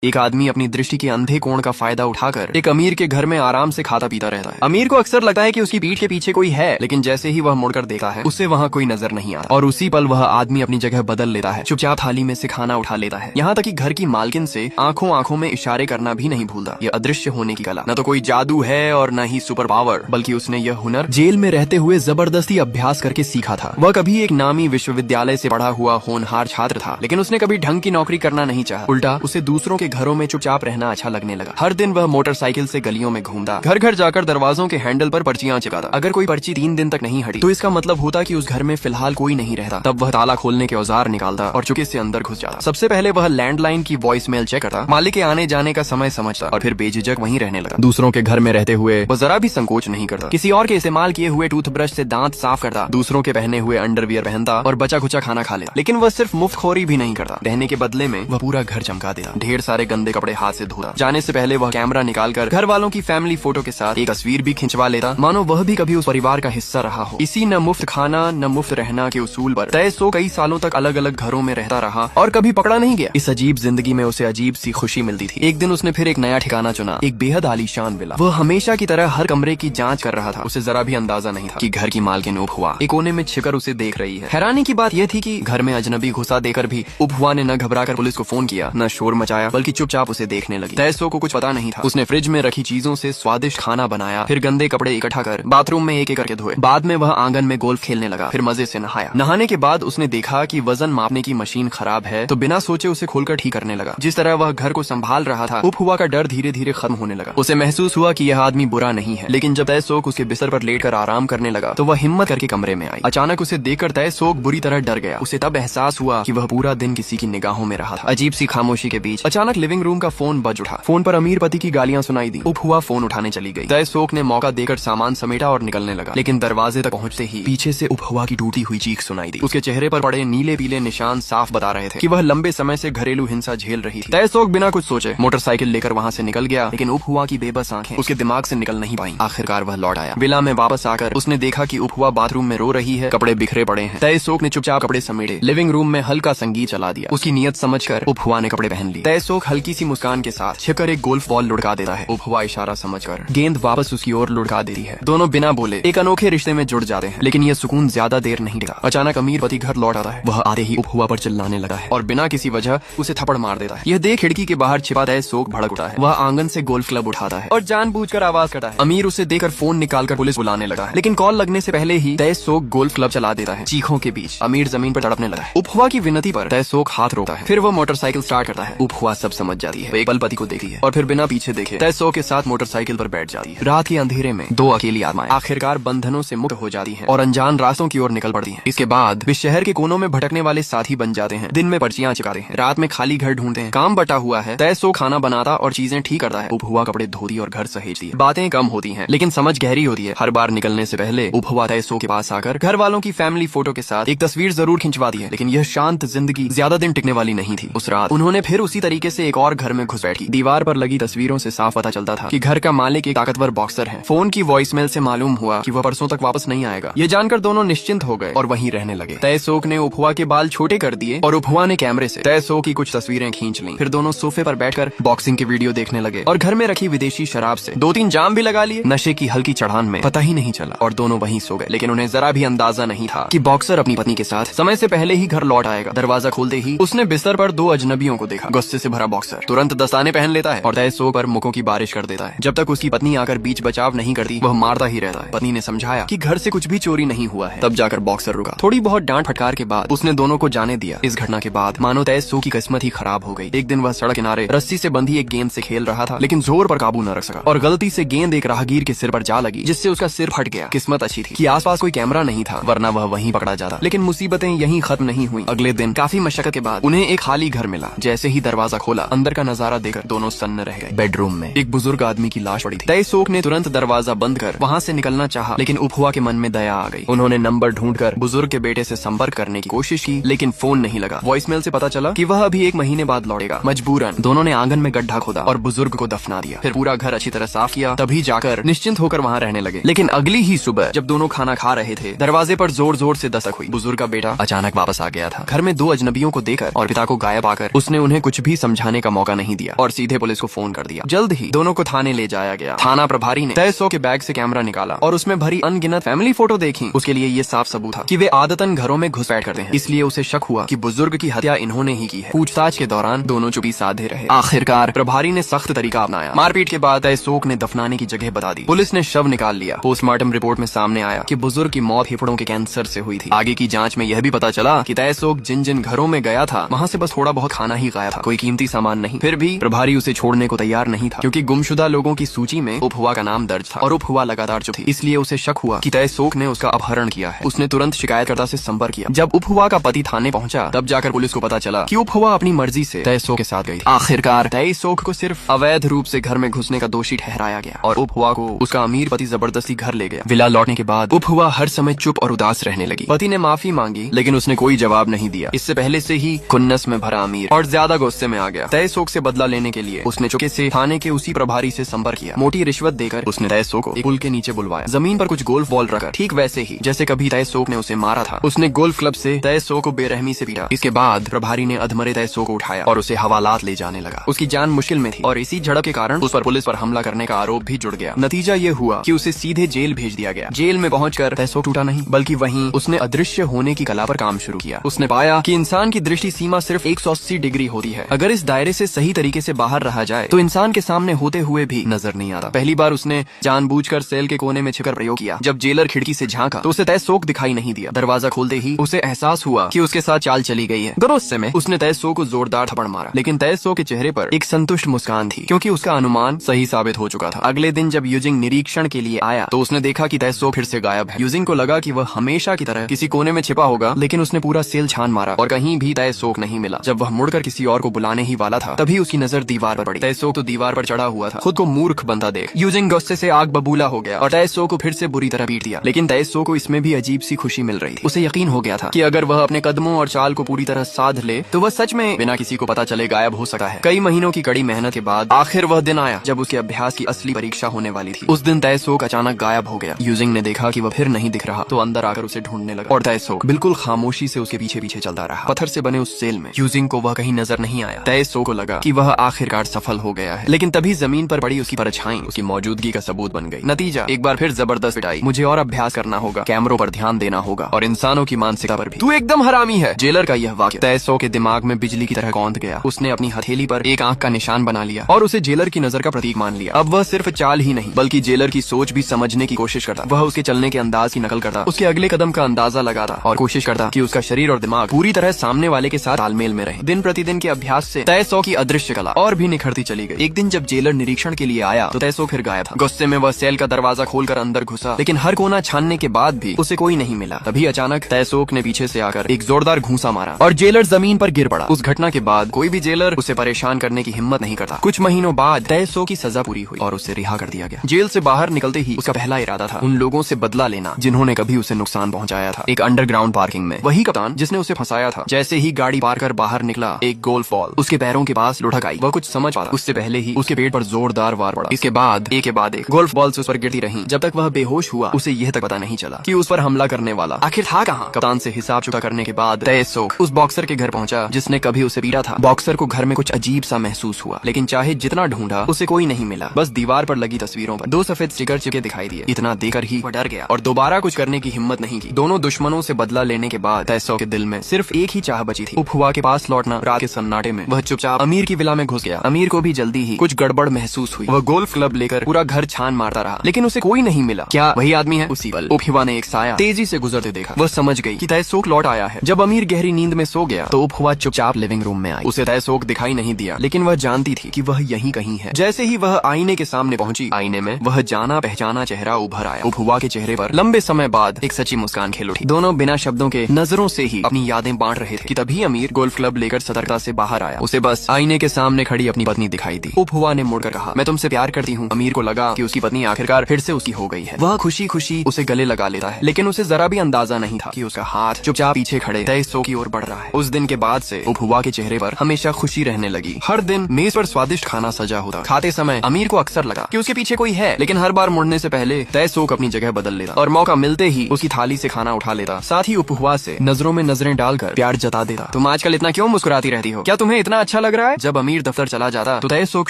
एक आदमी अपनी दृष्टि के अंधे कोण का फायदा उठाकर एक अमीर के घर में आराम से खाता पीता रहता है। अमीर को अक्सर लगता है कि उसकी पीठ के पीछे कोई है, लेकिन जैसे ही वह मुड़कर देखता है उसे वहाँ कोई नजर नहीं आता और उसी पल वह आदमी अपनी जगह बदल लेता है, चुपचाप थाली में से खाना उठा लेता है। यहाँ तक कि घर की मालकिन से आंखों आंखों में इशारे करना भी नहीं भूलता। यह अदृश्य होने की कला न तो कोई जादू है और न ही सुपर पावर, बल्कि उसने यह हुनर जेल में रहते हुए जबरदस्ती अभ्यास करके सीखा था। वह कभी एक नामी विश्वविद्यालय से पढ़ा हुआ होनहार छात्र था, लेकिन उसने कभी ढंग की नौकरी करना नहीं चाहा। उल्टा उसे दूसरों के घरों में चुपचाप रहना अच्छा लगने लगा। हर दिन वह मोटरसाइकिल से गलियों में घूमता, घर घर जाकर दरवाजों के हैंडल पर पर्चियां चिपकाता। अगर कोई पर्ची 3 दिन तक नहीं हटी तो इसका मतलब होता कि उस घर में फिलहाल कोई नहीं रहता। तब वह ताला खोलने के औजार निकालता और चुपके से अंदर घुस जाता। सबसे पहले वह लैंडलाइन की वॉइस मेल चेक करता, मालिक के आने जाने का समय समझता और फिर बेझिझक वहीं रहने लगा। दूसरों के घर में रहते हुए वह जरा भी संकोच नहीं करता। किसी और के इस्तेमाल किए हुए टूथब्रश से दांत साफ करता, दूसरों के पहने हुए अंडरवियर पहनता और बचा खुचा खाना खा लेता। लेकिन वह सिर्फ मुफ्तखोरी भी नहीं करता, रहने के बदले में वह पूरा घर चमका देता। ढेर सारे गंदे कपड़े हाथ से धोता। जाने से पहले वह कैमरा निकालकर घर वालों की फैमिली फोटो के साथ एक तस्वीर भी खिंचवा लेता, मानो वह भी कभी उस परिवार का हिस्सा रहा हो। इसी न मुफ्त खाना न मुफ्त रहना के उसूल पर तय सो कई सालों तक अलग अलग घरों में रहता रहा और कभी पकड़ा नहीं गया। इस अजीब जिंदगी में उसे अजीब सी खुशी मिलती थी। एक दिन उसने फिर एक नया ठिकाना चुना, एक बेहद आलीशान विला। वह हमेशा की तरह हर कमरे की जांच कर रहा था। उसे जरा भी अंदाजा नहीं था कि घर की मालकिन उपहुआ एक कोने में छिपकर उसे देख रही है। हैरानी की बात यह थी कि घर में अजनबी घुसा देकर भी उपहुआ ने न घबराकर पुलिस को फोन किया, न शोर मचाया, बल्कि चुपचाप उसे देखने लगी। तैसो को कुछ पता नहीं था। उसने फ्रिज में रखी चीजों से स्वादिष्ट खाना बनाया, फिर गंदे कपड़े इकट्ठा कर बाथरूम में एक एक करके धोए। बाद में वह आंगन में गोल्फ खेलने लगा, फिर मजे से नहाया। नहाने के बाद उसने देखा कि वजन मापने की मशीन खराब है, तो बिना सोचे उसे खोलकर ठीक करने लगा। जिस तरह वह घर को संभाल रहा था, उपहुआ का डर धीरे धीरे खत्म होने लगा। उसे महसूस हुआ कि यह आदमी बुरा नहीं है। लेकिन जब तैसोक उसके बिस्तर पर लेटकर आराम करने लगा तो वह हिम्मत करके कमरे में आई। अचानक उसे देखकर तैसोक बुरी तरह डर गया। उसे तब एहसास हुआ कि वह पूरा दिन किसी की निगाहों में रहा था। अजीब सी खामोशी के बीच अचानक लिविंग रूम का फोन बज उठा। फोन पर अमीर पति की गालियां सुनाई दी। उपहुआ फोन उठाने चली गई। तैसोक ने मौका देकर सामान समेटा और निकलने लगा, लेकिन दरवाजे तक पहुंचते ही पीछे से उपहुआ की टूटी हुई चीख सुनाई दी। उसके चेहरे पर पड़े नीले पीले निशान साफ बता रहे थे कि वह लंबे समय से घरेलू हिंसा झेल रही थी। तैसोक बिना कुछ सोचे मोटरसाइकिल लेकर वहां से निकल गया, लेकिन उपहुआ की बेबस आंखें उसके दिमाग से निकल नहीं पाई। आखिरकार वह लौट आया। विला में वापस आकर उसने देखा कि उपहुआ बाथरूम में रो रही है, कपड़े बिखरे पड़े हैं। तैसोक ने चुपचाप कपड़े समेटे, लिविंग रूम में हल्का संगीत चला दिया। उसकी नियत समझकर उपहुआ ने कपड़े पहन लिए। तैसोक हल्की सी मुस्कान के साथ छिपकर एक गोल्फ बॉल लुढ़का देता है। उपहुआ इशारा समझकर गेंद वापस उसकी ओर लुढ़का देती है। दोनों बिना बोले एक अनोखे रिश्ते में जुड़ जाते हैं। लेकिन यह सुकून ज्यादा देर नहीं टिका। अचानक अमीर पति घर लौट आता है। वह आते ही उपहुआ पर चिल्लाने लगा है और बिना किसी वजह उसे थप्पड़ मार देता है। यह देख खिड़की के बाहर छिपा तैसोक भड़क उठा है। वह आंगन से गोल्फ क्लब उठाता है और जानबूझकर आवाज करता है। अमीर उसे देखकर फोन निकालकर पुलिस बुलाने लगा है, लेकिन कॉल लगने से पहले ही तैसोक गोल्फ क्लब चला देता है। चीखों के बीच अमीर जमीन पर तड़पने लगा है। उपहुआ की विनती पर तैसोक हाथ रोकता है। फिर वह मोटरसाइकिल स्टार्ट करता है। उपहुआ सब समझ जाती है। एक पल पति को देखती है और फिर बिना पीछे देखे तैसोक के साथ मोटरसाइकिल पर बैठ जाती है। रात के अंधेरे में दो अकेली आत्माएं आखिरकार बंधनों से मुक्त हो जाती हैं और अनजान रास्तों की ओर निकल पड़ती हैं। इसके बाद वे शहर के कोनों में भटकने वाले साथी बन जाते हैं। दिन में पर्चियां चिपकाते हैं, रात में खाली घर ढूंढते हैं। काम बटा हुआ है। तैसोक खाना बनाता और चीजें ठीक करता है। उपहुआ कपड़े धोती और घर सहेजती है। बातें कम होती हैं, लेकिन समझ गहरी होती है। हर बार निकलने से पहले उपहुआ तैसोक के पास आकर घर वालों की फैमिली फोटो के साथ एक तस्वीर जरूर खिंचवाती है। लेकिन यह शांत जिंदगी ज्यादा दिन टिकने वाली नहीं थी। उस रात उन्होंने फिर उसी तरीके से एक और घर में घुस बैठी। दीवार पर लगी तस्वीरों से साफ पता चलता था कि घर का मालिक एक ताकतवर बॉक्सर है। फोन की वॉइसमेल से मालूम हुआ कि वह परसों तक वापस नहीं आएगा। ये जानकर दोनों निश्चिंत हो गए और वहीं रहने लगे। तैसोक ने उपहुआ के बाल छोटे कर दिए और उपहुआ ने कैमरे से तैसोक की कुछ तस्वीरें खींच ली। फिर दोनों सोफे पर बैठकर बॉक्सिंग की वीडियो देखने लगे और घर में रखी विदेशी शराब से 2-3 जाम भी लगा लिए। नशे की हल्की चढ़ान में पता ही नहीं चला और दोनों वहीं सो गए। लेकिन उन्हें जरा भी अंदाजा नहीं था कि बॉक्सर अपनी पत्नी के साथ समय से पहले ही घर लौट आएगा। दरवाजा खोलते ही उसने बिस्तर पर 2 अजनबियों को देखा। गुस्से से भरा बॉक्सर तुरंत दस्ताने पहन लेता है और तैसोक पर मुखों की बारिश कर देता है। जब तक उसकी पत्नी आकर बीच बचाव नहीं करती वह मारता ही रहता है। पत्नी ने समझाया कि घर से कुछ भी चोरी नहीं हुआ है। तब जाकर बॉक्सर रुका। थोड़ी बहुत डांट फटकार के बाद उसने दोनों को जाने दिया। इस घटना के बाद मानो तैसोक की किस्मत ही खराब हो गई। एक दिन वह सड़क किनारे रस्सी से बंधी एक गेंद से खेल रहा था, लेकिन जोर पर काबू न रख सका और गलती से गेंद एक राहगीर के सिर पर जा लगी, जिससे उसका सिर फट गया। किस्मत अच्छी थी कि आसपास कोई कैमरा नहीं था, वरना वह वहीं पकड़ा जाता। लेकिन मुसीबतें यहीं खत्म नहीं हुई। अगले दिन काफी मशक्कत के बाद उन्हें एक खाली घर मिला। जैसे ही दरवाजा खोला अंदर का नजारा देखकर दोनों सन्न रह गए। बेडरूम में एक बुजुर्ग आदमी की लाश पड़ी थी। तैसोक ने तुरंत दरवाजा बंद कर वहाँ से निकलना चाहा, लेकिन उपहुआ के मन में दया आ गई। उन्होंने नंबर ढूंढकर बुजुर्ग के बेटे से संपर्क करने की कोशिश की, लेकिन फोन नहीं लगा। वॉइसमेल से पता चला कि वह अभी 1 महीने बाद लौटेगा। मजबूरन दोनों ने आंगन में गड्ढा खोदा और बुजुर्ग को दफना दिया। फिर पूरा घर अच्छी तरह साफ किया, तभी जाकर निश्चिंत होकर वहाँ रहने लगे। लेकिन अगली ही सुबह जब दोनों खाना खा रहे थे, दरवाजे पर जोर जोर से दस्तक हुई। बुजुर्ग का बेटा अचानक वापस आ गया था। घर में 2 अजनबियों को देखकर और पिता को गायब आकर उसने उन्हें कुछ भी समझाने बताने का मौका नहीं दिया और सीधे पुलिस को फोन कर दिया। जल्द ही दोनों को थाने ले जाया गया। थाना प्रभारी ने तैसो के बैग से कैमरा निकाला और उसमें भरी अनगिनत फैमिली फोटो देखी। उसके लिए ये साफ सबूत था कि वे आदतन घरों में घुसपैठ करते हैं, इसलिए उसे शक हुआ कि बुजुर्ग की हत्या इन्होंने ही की है। पूछताछ के दौरान दोनों चुप्पी साधे रहे। आखिरकार प्रभारी ने सख्त तरीका अपनाया। मारपीट के बाद तैसोक ने दफनाने की जगह बता दी। पुलिस ने शव निकाल लिया। पोस्टमार्टम रिपोर्ट में सामने आया कि बुजुर्ग की मौत फेफड़ों के कैंसर से हुई थी। आगे की जांच में यह भी पता चला कि तैसोक जिन जिन घरों में गया था वहाँ से बस थोड़ा बहुत खाना ही खाया था, कोई कीमती सामान नहीं। फिर भी प्रभारी उसे छोड़ने को तैयार नहीं था, क्योंकि गुमशुदा लोगों की सूची में उपहुआ का नाम दर्ज था और उपहुआ लगातार चुप थी। इसलिए उसे शक हुआ कि तैसोक ने उसका अपहरण किया है। उसने तुरंत शिकायतकर्ता से संपर्क किया। जब उपहुआ का पति थाने पहुंचा तब जाकर पुलिस को पता चला कि उपहुआ अपनी मर्जी से तैसोक के साथ गई थी। आखिरकार तैसोक को सिर्फ अवैध रूप से घर में घुसने का दोषी ठहराया गया और उपहुआ को उसका अमीर पति जबरदस्ती घर ले गया। विला लौटने के बाद उपहुआ हर समय चुप और उदास रहने लगी। पति ने माफी मांगी लेकिन उसने कोई जवाब नहीं दिया। इससे पहले से ही खुन्नस में भरा अमीर और ज्यादा गुस्से में आ गया। तैसोक से बदला लेने के लिए उसने चुपके से थाने के उसी प्रभारी से संपर्क किया। मोटी रिश्वत देकर उसने तैसोक को एक पुल के नीचे बुलवाया। जमीन पर कुछ गोल्फ बॉल रखकर, ठीक वैसे ही जैसे कभी तैसोक ने उसे मारा था। उसने गोल्फ क्लब से तैसोक को बेरहमी से पीटा। इसके बाद प्रभारी ने अधमरे तैसोक को उठाया और उसे हवालात ले जाने लगा। उसकी जान मुश्किल में थी और इसी झड़प के कारण उस पर पुलिस पर हमला करने का आरोप भी जुड़ गया। नतीजा ये हुआ कि उसे सीधे जेल भेज दिया गया। जेल में पहुंचकर तैसोक टूटा नहीं, बल्कि वहीं उसने अदृश्य होने की कला पर काम शुरू किया। उसने पाया कि इंसान की दृष्टि सीमा सिर्फ 180 डिग्री होती है। अगर इस दायरे से सही तरीके से बाहर रहा जाए तो इंसान के सामने होते हुए भी नजर नहीं आता। पहली बार उसने जानबूझकर सेल के कोने में छिपकर प्रयोग किया। जब जेलर खिड़की से झांका तो उसे तैसोक दिखाई नहीं दिया। दरवाजा खोलते ही उसे एहसास हुआ कि उसके साथ चाल चली गई है। गुस्से में उसने तैसोक को जोरदार थप्पड़ मारा, लेकिन तैसोक के चेहरे पर एक संतुष्ट मुस्कान थी, क्योंकि उसका अनुमान सही साबित हो चुका था। अगले दिन जब यूजिंग निरीक्षण के लिए आया तो उसने देखा कि तैसोक फिर से गायब है। यूजिंग को लगा कि वह हमेशा की तरह किसी कोने में छिपा होगा, लेकिन उसने पूरा सेल छान मारा और कहीं भी तैसोक नहीं मिला। जब वह मुड़कर किसी और को बुलाने ही वाला था तभी उसकी नजर दीवार पर पड़ी। तैसोक तो दीवार पर चढ़ा हुआ था। खुद को मूर्ख बनता देख यूजिंग गुस्से से आग बबूला हो गया और तैसोक को फिर से बुरी तरह पीट दिया। लेकिन तैसोक को इसमें भी अजीब सी खुशी मिल रही थी। उसे यकीन हो गया था कि अगर वह अपने कदमों और चाल को पूरी तरह साध ले तो वह सच में बिना किसी को पता चले गायब हो सकता है। कई महीनों की कड़ी मेहनत के बाद आखिर वह दिन आया जब उसके अभ्यास की असली परीक्षा होने वाली थी। उस दिन तैसोक अचानक गायब हो गया। यूजिंग ने देखा कि वह फिर नहीं दिख रहा तो अंदर आकर उसे ढूंढने लगा और तैसोक बिल्कुल खामोशी से उसके पीछे पीछे चलता रहा। पत्थर से बने उस सेल में यूजिंग को वह कहीं नजर नहीं आया। तैसोक को लगा कि वह आखिरकार सफल हो गया है, लेकिन तभी जमीन पर पड़ी उसकी परछाई उसकी मौजूदगी का सबूत बन गई। नतीजा एक बार फिर जबरदस्त पिटाई। मुझे और अभ्यास करना होगा, कैमरों पर ध्यान देना होगा और इंसानों की मानसिकता पर भी। तू एकदम हरामी है। जेलर का यह वाक्य तैसोक के दिमाग में बिजली की तरह कौंध गया। उसने अपनी हथेली पर एक आंख का निशान बना लिया और उसे जेलर की नजर का प्रतीक मान लिया। अब वह सिर्फ चाल ही नहीं बल्कि जेलर की सोच भी समझने की कोशिश करता। वह उसके चलने के अंदाज की नकल करता, उसके अगले कदम का अंदाजा लगाता और कोशिश करता कि उसका शरीर और दिमाग पूरी तरह सामने वाले के साथ तालमेल में रहे। दिन प्रतिदिन के अभ्यास से तैसोक की अदृश्य कला और भी निखरती चली गई। एक दिन जब जेलर निरीक्षण के लिए आया तो तैसोक फिर गायब था। गुस्से में वह सेल का दरवाजा खोलकर अंदर घुसा, लेकिन हर कोना छानने के बाद भी उसे कोई नहीं मिला। तभी अचानक तैसोक ने पीछे से आकर एक जोरदार घूंसा मारा और जेलर जमीन पर गिर पड़ा। उस घटना के बाद कोई भी जेलर उसे परेशान करने की हिम्मत नहीं करता। कुछ महीनों बाद तैसोक की सजा पूरी हुई और उसे रिहा कर दिया गया। जेल से बाहर निकलते ही उसका पहला इरादा था उन लोगों से बदला लेना जिन्होंने कभी उसे नुकसान पहुंचाया था। एक अंडरग्राउंड पार्किंग में वही कप्तान जिसने उसे फंसाया था, जैसे ही गाड़ी पार कर बाहर निकला एक गोल्फ बॉल उसके पैरों के पास लुढ़क आई। वह कुछ समझ पाता उससे पहले ही उसके पेट पर जोरदार वार पड़ा। इसके बाद एक के बाद एक गोल्फ बॉल्स उस पर गिरती रहीं जब तक वह बेहोश हुआ। उसे यह तक पता नहीं चला कि उस पर हमला करने वाला आखिर था कहाँ। कप्तान से हिसाब चुका करने के बाद तैसोक उस बॉक्सर के घर पहुंचा जिसने कभी उसे पीटा था। बॉक्सर को घर में कुछ अजीब सा महसूस हुआ, लेकिन चाहे जितना ढूंढा उसे कोई नहीं मिला। बस दीवार पर लगी तस्वीरों पर 2 सफेद स्टिकर चिपके दिखाई दिए। इतना देकर ही वह डर गया और दोबारा कुछ करने की हिम्मत नहीं की। दोनों दुश्मनों से बदला लेने के बाद तैसोक के दिल में सिर्फ एक ही चाह बची थी, उपहुआ के पास लौटना। रात के सन्नाटे में वह चुपचाप अमीर की विला में घुस गया। अमीर को भी जल्दी ही कुछ गड़बड़ महसूस हुई। वह गोल्फ क्लब लेकर पूरा घर छान मारता रहा, लेकिन उसे कोई नहीं मिला। क्या वही आदमी है? उसी पल उपहुआ ने एक साया तेजी से गुजरते देखा। वह समझ गई कि तैसोक लौट आया है। जब अमीर गहरी नींद में सो गया तो उपहुआ चुपचाप लिविंग रूम में आई। उसे तैसोक दिखाई नहीं दिया, लेकिन वह जानती थी कि वह यहीं कहीं है। जैसे ही वह आईने के सामने पहुंची, आईने में वह जाना पहचाना चेहरा उभर आया। उपहुआ के चेहरे पर लंबे समय बाद एक सच्ची मुस्कान खेल उठी। दोनों बिना शब्दों के नजरों से ही अपनी यादें बांट रहे थे कि तभी अमीर गोल्फ क्लब लेकर सतर्कता से बाहर आया। उसे बस आईने के सामने खड़ी अपनी पत्नी दिखाई दी। उपहुआ ने मुड़कर कहा, मैं तुमसे प्यार करती हूँ। अमीर को लगा कि उसकी पत्नी आखिरकार फिर से उसकी हो गई है। वह खुशी खुशी उसे गले लगा लेता है, लेकिन उसे जरा भी अंदाजा नहीं था कि उसका हाथ चुपचाप पीछे खड़े तैसोक की ओर बढ़ रहा है। उस दिन के बाद से उपहुआ के चेहरे पर हमेशा खुशी रहने लगी। हर दिन मेज पर स्वादिष्ट खाना सजा होता। खाते समय अमीर को अक्सर लगा कि उसके पीछे कोई है, लेकिन हर बार मुड़ने से पहले तैसोक अपनी जगह बदल लेता और मौका मिलते ही उसकी थाली से खाना उठा लेता। साथ ही उपहुआ से नजरों में नजरें डालकर प्यार जता देता। तुम आजकल इतना क्यों मुस्कुराती रहती हो? क्या तुम्हें इतना अच्छा अच्छा लग रहा है। जब अमीर दफ्तर चला जाता तो तयसुख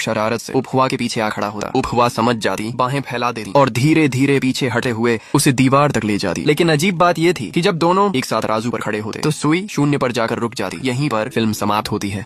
शरारत से उपहुआ के पीछे आ खड़ा होता। उपहुआ समझ जाती, बाहें फैला देती और धीरे धीरे पीछे हटे हुए उसे दीवार तक ले जाती। लेकिन अजीब बात यह थी कि जब दोनों एक साथ राजू पर खड़े होते तो सुई शून्य पर जाकर रुक जाती। यहीं पर फिल्म समाप्त होती है।